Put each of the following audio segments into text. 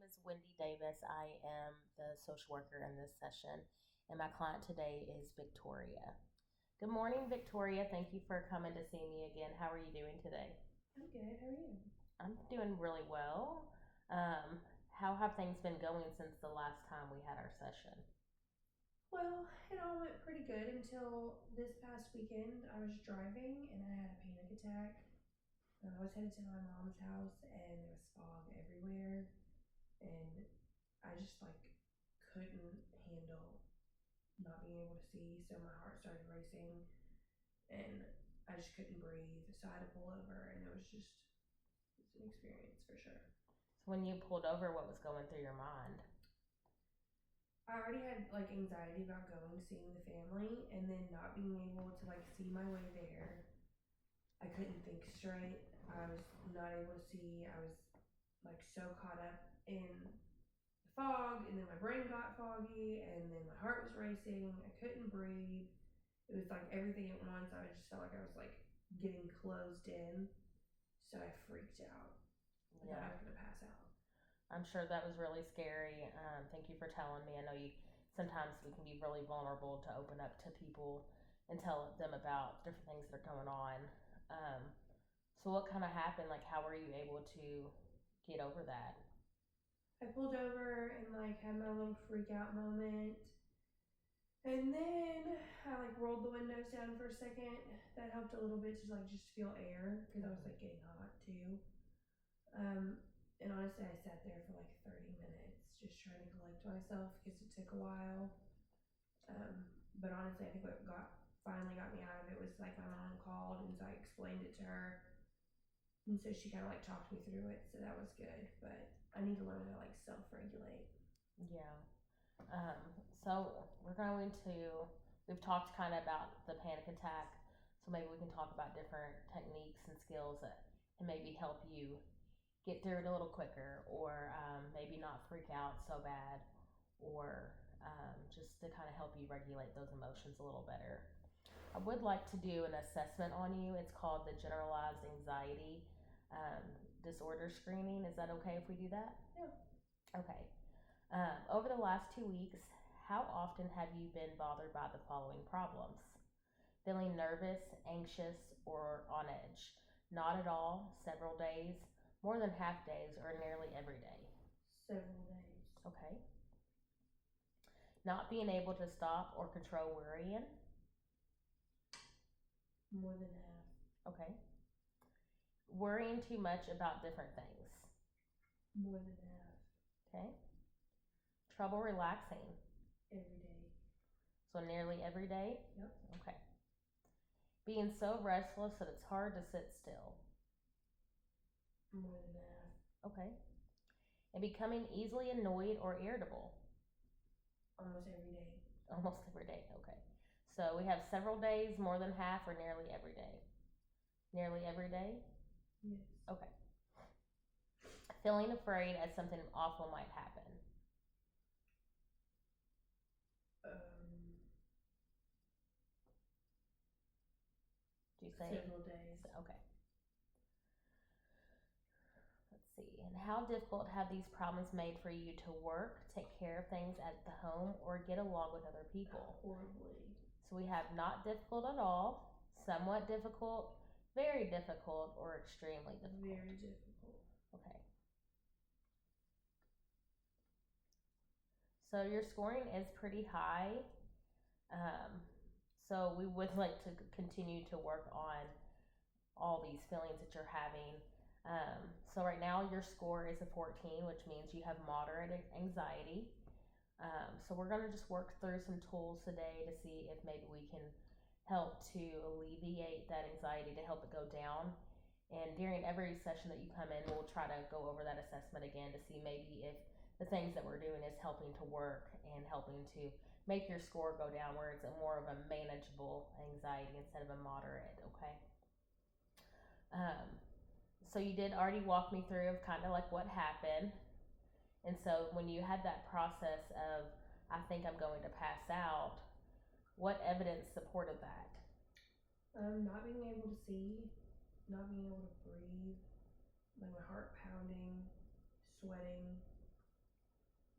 is Wendy Davis. I am the social worker in this session, and my client today is Victoria. Good morning, Victoria. Thank you for coming to see me again. How are you doing today? I'm good. How are you? I'm doing really well. How have things been going since the last time we had our session? Well, it all went pretty good until this past weekend. I was driving and I had a panic attack. I was headed to my mom's house and there was fog everywhere, and I just couldn't handle not being able to see. So my heart started racing and I just couldn't breathe. So I had to pull over, and it's an experience for sure. So, when you pulled over, what was going through your mind? I already had anxiety about going seeing the family, and then not being able to see my way there. I couldn't think straight. I was not able to see. I was so caught up in the fog, and then my brain got foggy, and then my heart was racing. I couldn't breathe. It was like everything at once. I just felt like I was getting closed in. So I freaked out. I thought I Yeah, was gonna pass out. I'm sure that was really scary. Thank you for telling me. I know you sometimes we can be really vulnerable to open up to people and tell them about different things that are going on. Um, so, what kind of happened? Like, how were you able to get over that? I pulled over and had my little freak out moment. And then I rolled the windows down for a second. That helped a little bit to just feel air because I was getting hot too. And honestly, I sat there for 30 minutes just trying to collect myself because it took a while. But honestly, I think what finally got me out of it was my mom called, and so I explained it to her, and so she kind of talked me through it. So that was good. But I need to learn to self regulate. Yeah. So we've talked kind of about the panic attack. So maybe we can talk about different techniques and skills that can maybe help you get through it a little quicker, or maybe not freak out so bad, or just to kind of help you regulate those emotions a little better. I would like to do an assessment on you. It's called the Generalized Anxiety Disorder Screening. Is that okay if we do that? Yeah. Okay. Over the last 2 weeks, how often have you been bothered by the following problems? Feeling nervous, anxious, or on edge? Not at all, several days, more than half days, or nearly every day. Several days. Okay. Not being able to stop or control worrying. More than half. Okay. Worrying too much about different things. More than half. Okay. Trouble relaxing. Every day. So nearly every day. Yep. Okay. Being so restless that it's hard to sit still. More than half. Okay. And becoming easily annoyed or irritable. Almost every day. Almost every day. Okay. So we have several days, more than half, or nearly every day. Nearly every day? Yes. Okay. Feeling afraid as something awful might happen. Um, Do you say? Several days. Okay. Let's see. And how difficult have these problems made for you to work, take care of things at the home, or get along with other people? Horribly. So we have not difficult at all, somewhat difficult, very difficult, or extremely difficult. Very difficult. Okay. So your scoring is pretty high. Um, so we would like to continue to work on all these feelings that you're having. So right now your score is a 14, which means you have moderate anxiety. So we're going to just work through some tools today to see if maybe we can help to alleviate that anxiety, to help it go down. And during every session that you come in, we'll try to go over that assessment again to see maybe if the things that we're doing is helping to work and helping to make your score go down where it's a more of a manageable anxiety instead of a moderate, okay? Um, so you did already walk me through of kind of like what happened. And so when you had that process of, I think I'm going to pass out, what evidence supported that? Not being able to see, not being able to breathe, my heart pounding, sweating,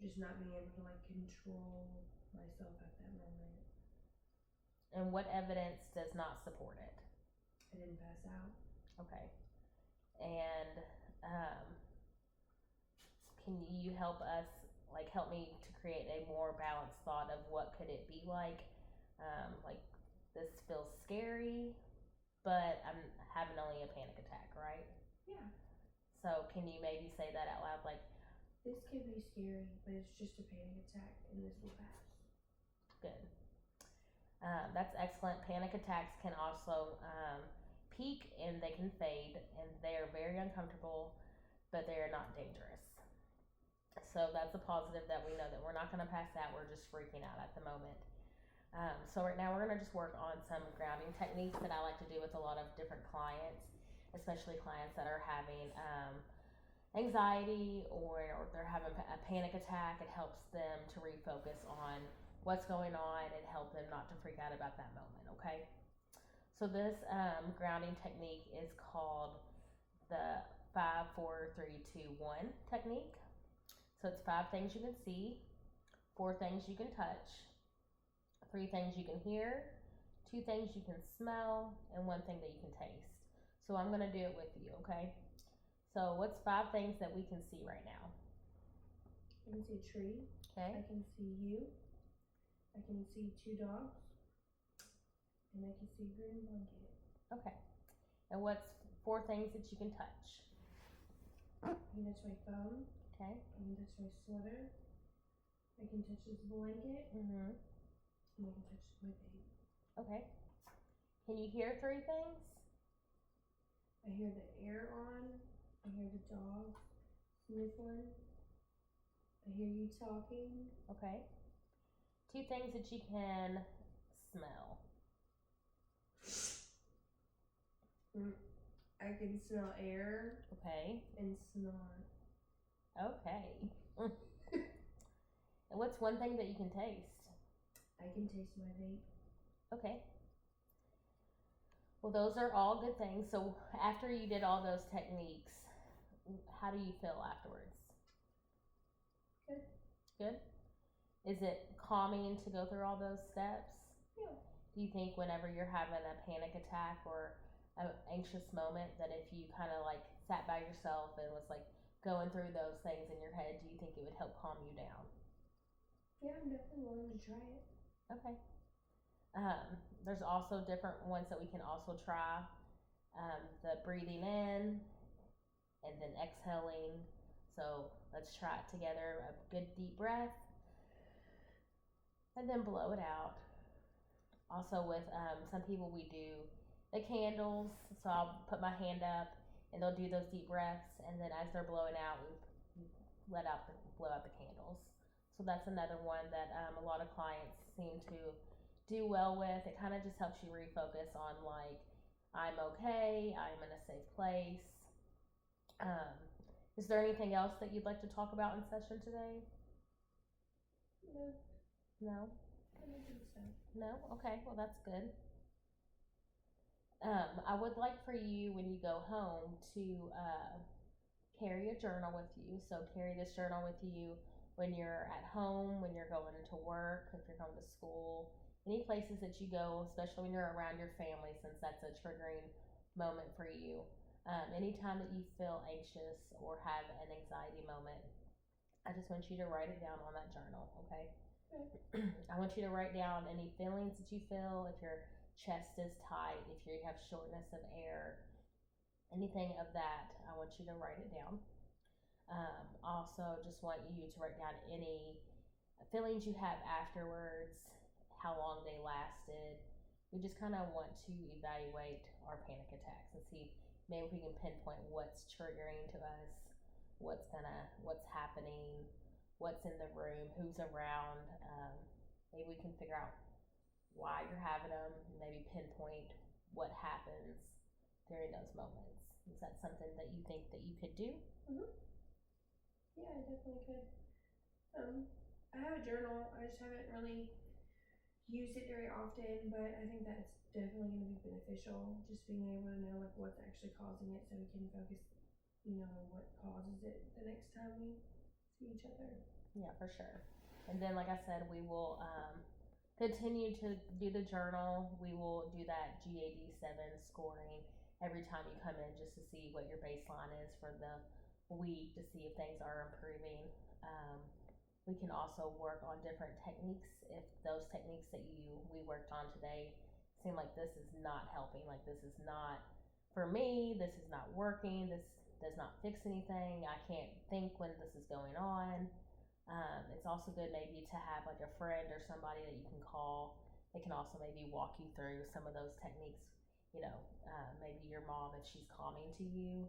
just not being able to like control myself at that moment. And what evidence does not support it? I didn't pass out. Okay. And can you help us, like, help me to create a more balanced thought of what could it be like? Like, this feels scary, but I'm having only a panic attack, right? Yeah. So can you maybe say that out loud, like, this could be scary, but it's just a panic attack, and this will pass. good. That's excellent. Panic attacks can also peak and they can fade, and they are very uncomfortable, but they are not dangerous. So that's a positive that we know that we're not going to pass out. We're just freaking out at the moment. So right now we're going to just work on some grounding techniques that I like to do with a lot of different clients, especially clients that are having anxiety or they're having a panic attack. It helps them to refocus on what's going on and help them not to freak out about that moment, okay? So this grounding technique is called the 5, 4, 3, 2, 1 technique. So it's 5 things you can see, 4 things you can touch, 3 things you can hear, 2 things you can smell, and 1 thing that you can taste. So I'm going to do it with you, okay? So what's 5 things that we can see right now? I can see a tree. Okay. I can see you. I can see 2 dogs. And I can see a green blanket. Okay. And what's 4 things that you can touch? I can touch my phone. Okay. I can touch my sweater. I can touch this blanket. Mm-hmm. And I can touch my baby. Okay. Can you hear 3 things? I hear the air on. I hear the dog sniffling. I hear you talking. Okay. 2 things that you can smell. I can smell air. Okay. And snot. Okay. And what's 1 thing that you can taste? I can taste my vape. Okay. Well, those are all good things. So after you did all those techniques, how do you feel afterwards? Good. Good? Is it calming to go through all those steps? Yeah. Do you think whenever you're having a panic attack or an anxious moment that if you kind of like sat by yourself and was like going through those things in your head, do you think it would help calm you down? Yeah, I'm definitely willing to try it. Okay. There's also different ones that we can also try. The breathing in and then exhaling. So let's try it together. A good deep breath. And then blow it out. Also with some people we do the candles. So I'll put my hand up and they'll do those deep breaths. And then as they're blowing out, we blow out the candles. So that's another one that a lot of clients seem to do well with. It kind of just helps you refocus on like, I'm okay, I'm in a safe place. Is there anything else that you'd like to talk about in session today? No. No? I don't think so. No? Okay, well that's good. I would like for you when you go home to carry a journal with you. So carry this journal with you when you're at home, when you're going to work, if you're going to school, any places that you go, especially when you're around your family, since that's a triggering moment for you. Anytime that you feel anxious or have an anxiety moment, I just want you to write it down on that journal, okay? Okay. I want you to write down any feelings that you feel, if your chest is tight, if you have shortness of air, anything of that, I want you to write it down. Also, just want you to write down any feelings you have afterwards, how long they lasted. We just kind of want to evaluate our panic attacks and see maybe we can pinpoint what's triggering to us, what's happening, what's in the room, who's around. Maybe we can figure out why you're having them, maybe pinpoint what happens during those moments. Is that something that you think that you could do? Mm-hmm. Yeah, I definitely could. I have a journal. I just haven't really used it very often, but I think that's definitely going to be beneficial. Just being able to know like what's actually causing it, so we can focus, on what causes it the next time we see each other. Yeah, for sure. And then, like I said, we will continue to do the journal. We will do that GAD-7 scoring every time you come in just to see what your baseline is for the week to see if things are improving. We can also work on different techniques if those techniques that we worked on today seem like this is not helping, like this is not for me, this is not working, this does not fix anything, I can't think when this is going on. It's also good maybe to have like a friend or somebody that you can call. It can also maybe walk you through some of those techniques. Maybe your mom, if she's calming to you,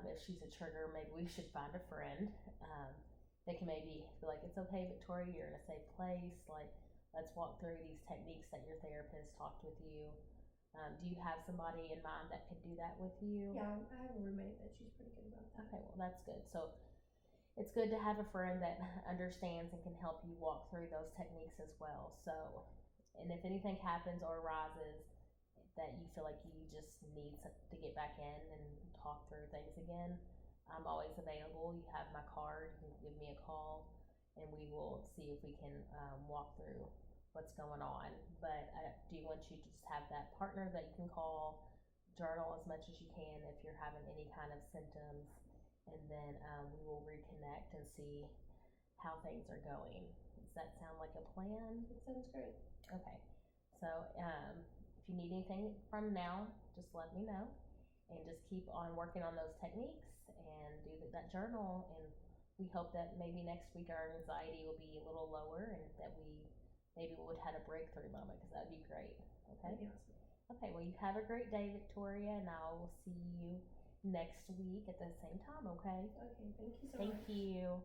if she's a trigger, maybe we should find a friend that can maybe be like, it's okay, Victoria, you're in a safe place. Like, let's walk through these techniques that your therapist talked with you. Do you have somebody in mind that could do that with you? Yeah, I have a roommate that she's pretty good about that. Okay, well, that's good. So it's good to have a friend that understands and can help you walk through those techniques as well. So, and if anything happens or arises that you feel like you just need to get back in and talk through things again, I'm always available. You have my card. You can give me a call, and we will see if we can walk through what's going on. But I do want you to just have that partner that you can call, journal as much as you can if you're having any kind of symptoms, and then we will reconnect and see how things are going. Does that sound like a plan? It sounds great. Okay. So if you need anything from now, just let me know, and just keep on working on those techniques and do that journal. And we hope that maybe next week our anxiety will be a little lower and that we maybe would have a breakthrough moment, because that'd be great. Okay. That'd be awesome. Okay, well, you have a great day, Victoria, and I will see you next week at the same time, okay? Okay, thank you so much. Thank you.